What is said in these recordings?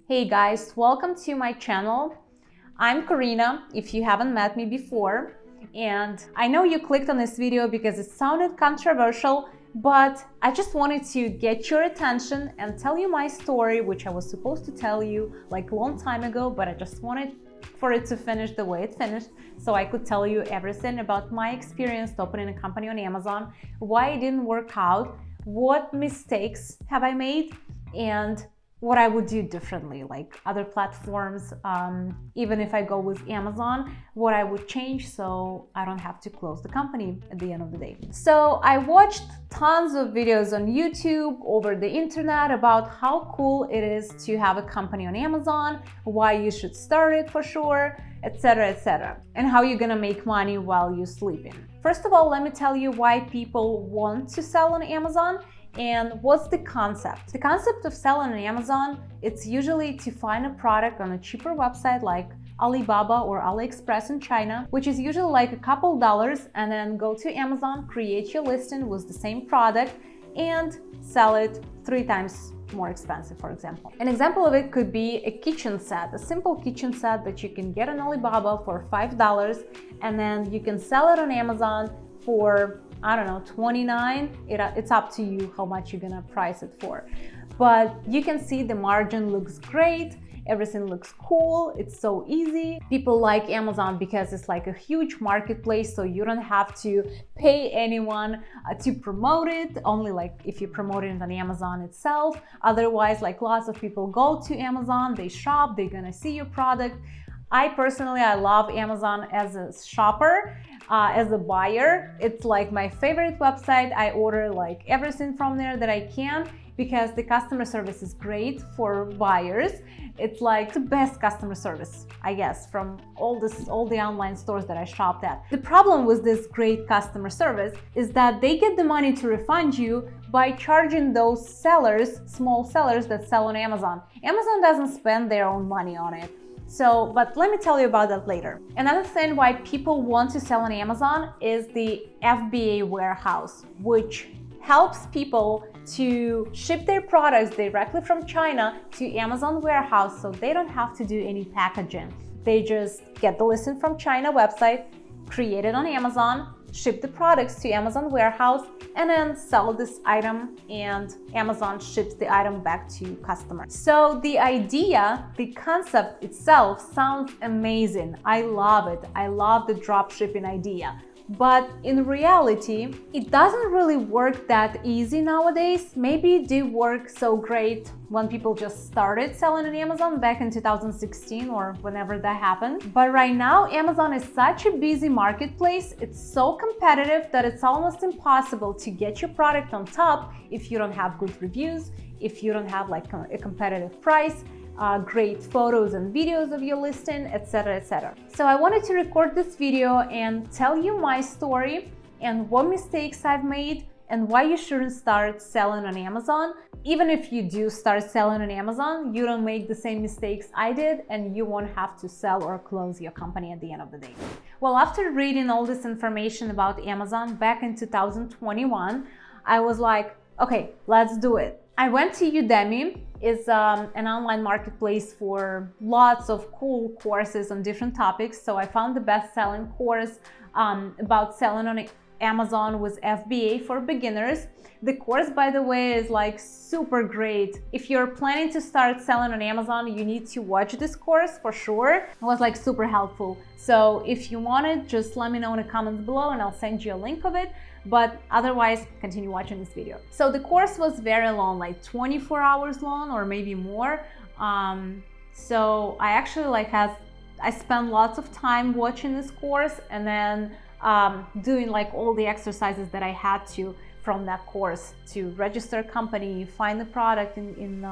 Hey guys, welcome to my channel. I'm Karyna, if you haven't met me before, and I know you clicked on this video because it sounded controversial, but I just wanted to get your attention and tell you my story, which I was supposed to tell you like a long time ago, but I just wanted for it to finish the way it finished, so I could tell you everything about my experience opening a company on Amazon, why it didn't work out, what mistakes have I made, and what I would do differently, like other platforms, even if I go with Amazon, what I would change so I don't have to close the company at the end of the day. So I watched tons of videos on YouTube, over the internet, about how cool it is to have a company on Amazon, why you should start it for sure, etc., and how you're gonna make money while you're sleeping. First of all, let me tell you why people want to sell on Amazon and what's the concept. The concept of selling on Amazon, it's usually to find a product on a cheaper website like Alibaba or AliExpress in China, which is usually like a couple dollars, and then go to Amazon, create your listing with the same product and sell it 3 times more expensive, for example. An example of it could be a kitchen set, a simple kitchen set that you can get on Alibaba for $5, and then you can sell it on Amazon for, I don't know, $29. It's up to you how much you're gonna price it for. But you can see the margin looks great, everything looks cool, it's so easy. People like Amazon because it's like a huge marketplace, so you don't have to pay anyone to promote it, only like if you promote it on Amazon itself. Otherwise, like lots of people go to Amazon, they shop, they're gonna see your product. I personally love Amazon as a shopper, as a buyer. It's like my favorite website. I order like everything from there that I can because the customer service is great for buyers. It's like the best customer service, I guess, from all the online stores that I shopped at. The problem with this great customer service is that they get the money to refund you by charging those sellers, small sellers that sell on Amazon. Amazon doesn't spend their own money on it. So, but let me tell you about that later. Another thing why people want to sell on Amazon is the FBA warehouse, which helps people to ship their products directly from China to Amazon warehouse, so they don't have to do any packaging. They just get the listing from China website, create it on Amazon, ship the products to Amazon warehouse, and then sell this item, and Amazon ships the item back to customers. So the idea, the concept itself sounds amazing. I love it. I love the drop shipping idea. But in reality, it doesn't really work that easy nowadays. Maybe it did work so great when people just started selling on Amazon back in 2016 or whenever that happened. But right now, Amazon is such a busy marketplace. It's so competitive that it's almost impossible to get your product on top if you don't have good reviews, if you don't have like a competitive price, great photos and videos of your listing, etc. So I wanted to record this video and tell you my story and what mistakes I've made and why you shouldn't start selling on Amazon. Even if you do start selling on Amazon, you don't make the same mistakes I did and you won't have to sell or close your company at the end of the day. Well, after reading all this information about Amazon back in 2021, I was like, okay, let's do it. I went to Udemy. It's an online marketplace for lots of cool courses on different topics. So I found the best-selling course about selling on Amazon with FBA for beginners. The course, by the way, is like super great. If you're planning to start selling on Amazon, you need to watch this course for sure. It was like super helpful. So if you want it, just let me know in the comments below and I'll send you a link of it. But otherwise, continue watching this video. So the course was very long, like 24 hours long or maybe more. So I actually I spent lots of time watching this course and then doing like all the exercises that I had to from that course to register a company, find the product in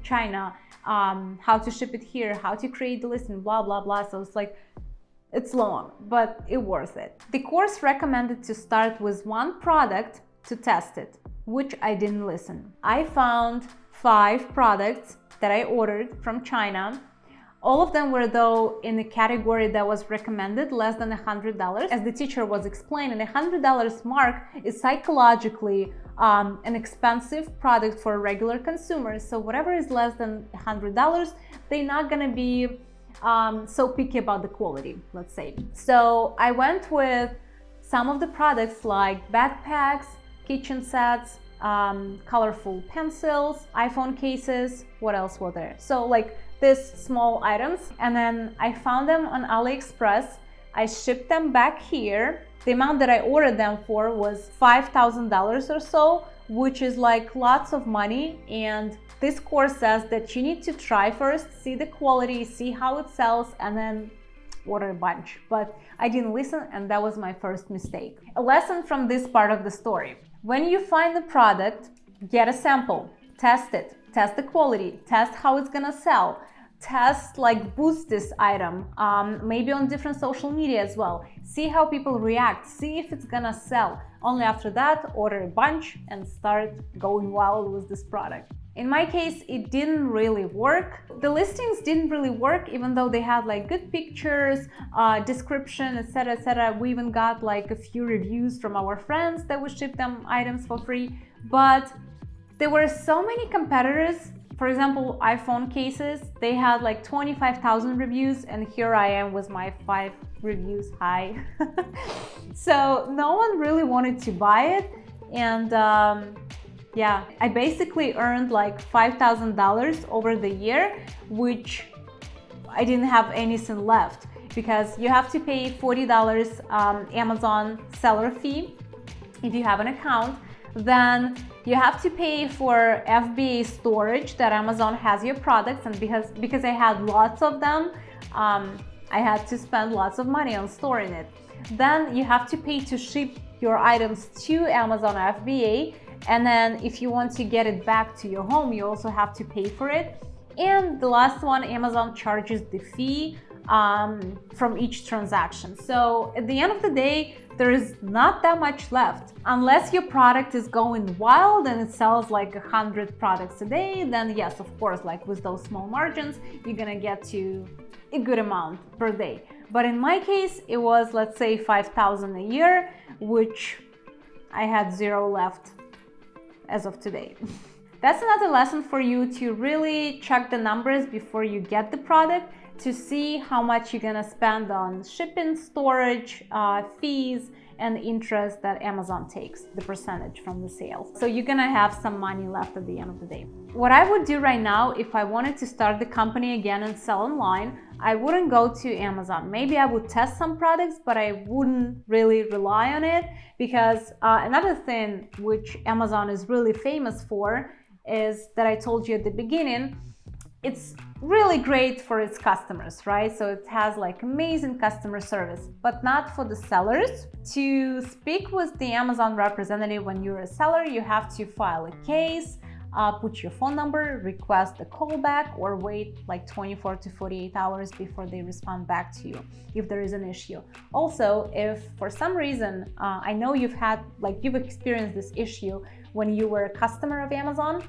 China, how to ship it here, how to create the listing, blah, blah, blah. So it's like, it's long, but it's worth it. The course recommended to start with one product to test it, which I didn't listen. I found 5 products that I ordered from China. All of them were though in the category that was recommended, less than $100. As the teacher was explaining, $100 mark is psychologically an expensive product for regular consumers. So whatever is less than $100, they're not gonna be so picky about the quality, let's say. So I went with some of the products like backpacks, kitchen sets, colorful pencils, iPhone cases, what else was there? So like these small items, and then I found them on AliExpress. I shipped them back here. The amount that I ordered them for was $5,000 or so, which is like lots of money. And this course says that you need to try first, see the quality, see how it sells, and then order a bunch. But I didn't listen, and that was my first mistake. A lesson from this part of the story. When you find the product, get a sample, test it, test the quality, test how it's gonna sell, test, like, boost this item, maybe on different social media as well. See how people react, see if it's gonna sell. Only after that, order a bunch and start going wild with this product. In my case, it didn't really work. The listings didn't really work, even though they had like good pictures, description, etc., etc. We even got like a few reviews from our friends that would ship them items for free. But there were so many competitors. For example, iPhone cases, they had like 25,000 reviews, and here I am with my 5 reviews high. So no one really wanted to buy it, and yeah, I basically earned like $5,000 over the year, which I didn't have anything left, because you have to pay $40 Amazon seller fee if you have an account. Then you have to pay for FBA storage that Amazon has your products, and because I had lots of them, I had to spend lots of money on storing it. Then you have to pay to ship your items to Amazon FBA, and then if you want to get it back to your home, you also have to pay for it. And the last one, Amazon charges the fee from each transaction. So at the end of the day, there is not that much left. Unless your product is going wild and it sells like 100 products a day, then yes, of course, like with those small margins, you're gonna get to a good amount per day. But in my case, it was, let's say, 5,000 a year, which I had 0 left as of today. That's another lesson for you, to really check the numbers before you get the product, to see how much you're gonna spend on shipping, storage, fees, and interest that Amazon takes, the percentage from the sales. So you're gonna have some money left at the end of the day. What I would do right now, if I wanted to start the company again and sell online, I wouldn't go to Amazon. Maybe I would test some products, but I wouldn't really rely on it, because another thing which Amazon is really famous for is that I told you at the beginning, it's really great for its customers, right? So it has like amazing customer service, but not for the sellers. To speak with the Amazon representative when you're a seller, you have to file a case, put your phone number, request a callback, or wait like 24 to 48 hours before they respond back to you if there is an issue. Also, if for some reason, I know you've experienced this issue when you were a customer of Amazon,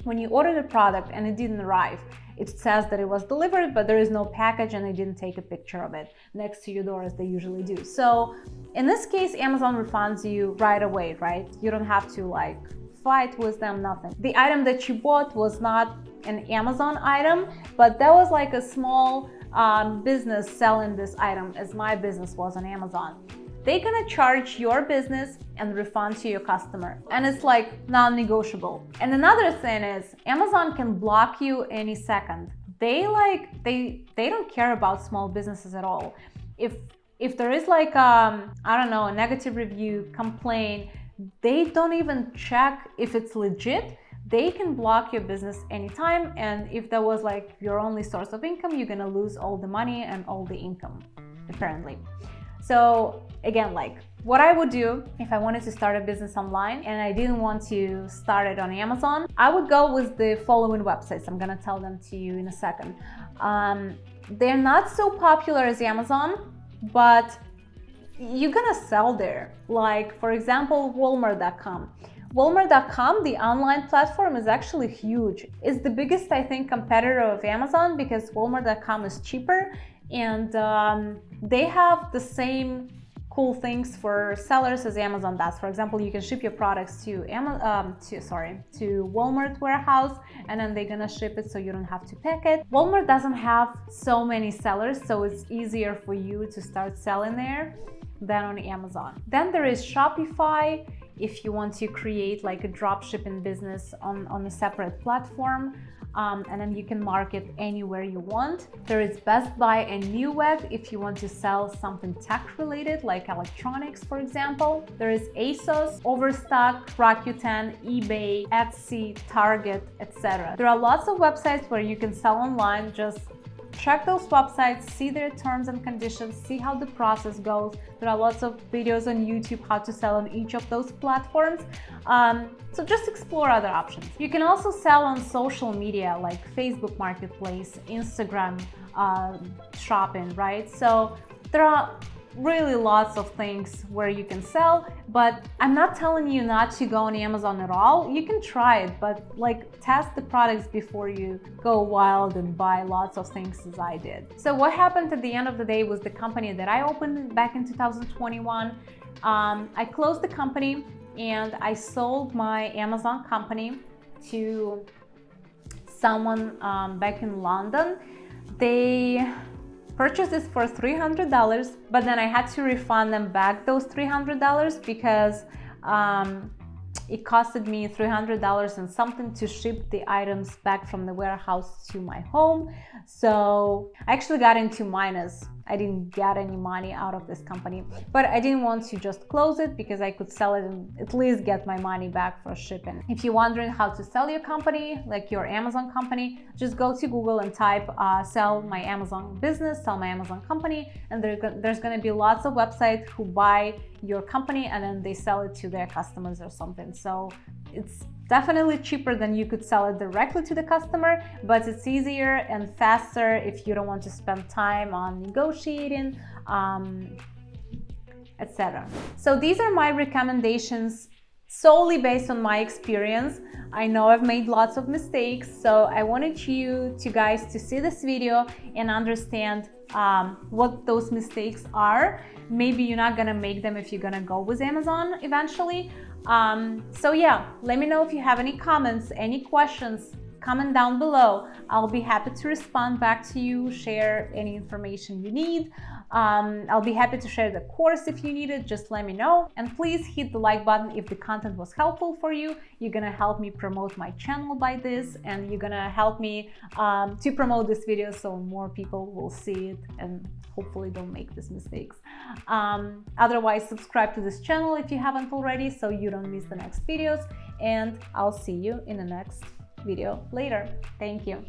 when you ordered a product and it didn't arrive, it says that it was delivered, but there is no package and they didn't take a picture of it next to your door as they usually do. So in this case, Amazon refunds you right away, right? You don't have to like fight with them, nothing. The item that you bought was not an Amazon item, but that was like a small business selling this item, as my business was on Amazon. They're gonna charge your business and refund to your customer, and it's like non-negotiable. And another thing is, Amazon can block you any second. They don't care about small businesses at all. If there is like I don't know, a negative review, complaint, they don't even check if it's legit. They can block your business anytime, and if that was like your only source of income, you're gonna lose all the money and all the income, apparently. So again, like what I would do if I wanted to start a business online and I didn't want to start it on Amazon, I would go with the following websites. I'm gonna tell them to you in a second. They're not so popular as Amazon, but you're gonna sell there. Like for example, Walmart.com. Walmart.com, the online platform, is actually huge. It's the biggest, I think, competitor of Amazon, because Walmart.com is cheaper, and they have the same cool things for sellers as Amazon does. For example, you can ship your products to Walmart warehouse, and then they're gonna ship it so you don't have to pack it. Walmart doesn't have so many sellers, so it's easier for you to start selling there than on Amazon. Then there is Shopify. If you want to create like a drop shipping business on a separate platform, and then you can market anywhere you want. There is Best Buy and Newegg if you want to sell something tech related, like electronics, for example. There is ASOS, Overstock, Rakuten, eBay, Etsy, Target, etc. There are lots of websites where you can sell online. Just check those websites, see their terms and conditions, see how the process goes. There are lots of videos on YouTube how to sell on each of those platforms. So just explore other options. You can also sell on social media like Facebook Marketplace, Instagram shopping, right? So there are really lots of things where you can sell, but I'm not telling you not to go on Amazon at all. You can try it, but like test the products before you go wild and buy lots of things as I did. So what happened at the end of the day was the company that I opened back in 2021. I closed the company and I sold my Amazon company to someone back in London. They purchased this for $300, but then I had to refund them back those $300 because it costed me $300 and something to ship the items back from the warehouse to my home. So I actually got into minus. I didn't get any money out of this company, but I didn't want to just close it because I could sell it and at least get my money back for shipping. If you're wondering how to sell your company, like your Amazon company, just go to Google and type sell my Amazon business, sell my Amazon company, and there's going to be lots of websites who buy your company and then they sell it to their customers or something. So it's definitely cheaper than you could sell it directly to the customer, but it's easier and faster if you don't want to spend time on negotiating, etc. So these are my recommendations solely based on my experience. I know I've made lots of mistakes, so I wanted you guys to see this video and understand what those mistakes are. Maybe you're not gonna make them if you're gonna go with Amazon eventually. So yeah, let me know if you have any comments, any questions, comment down below. I'll be happy to respond back to you, share any information you need. I'll be happy to share the course if you need it, just let me know. And please hit the like button if the content was helpful for you. You're gonna help me promote my channel by this, and you're gonna help me to promote this video so more people will see it and hopefully don't make these mistakes. Otherwise, subscribe to this channel if you haven't already so you don't miss the next videos, and I'll see you in the next video later. Thank you.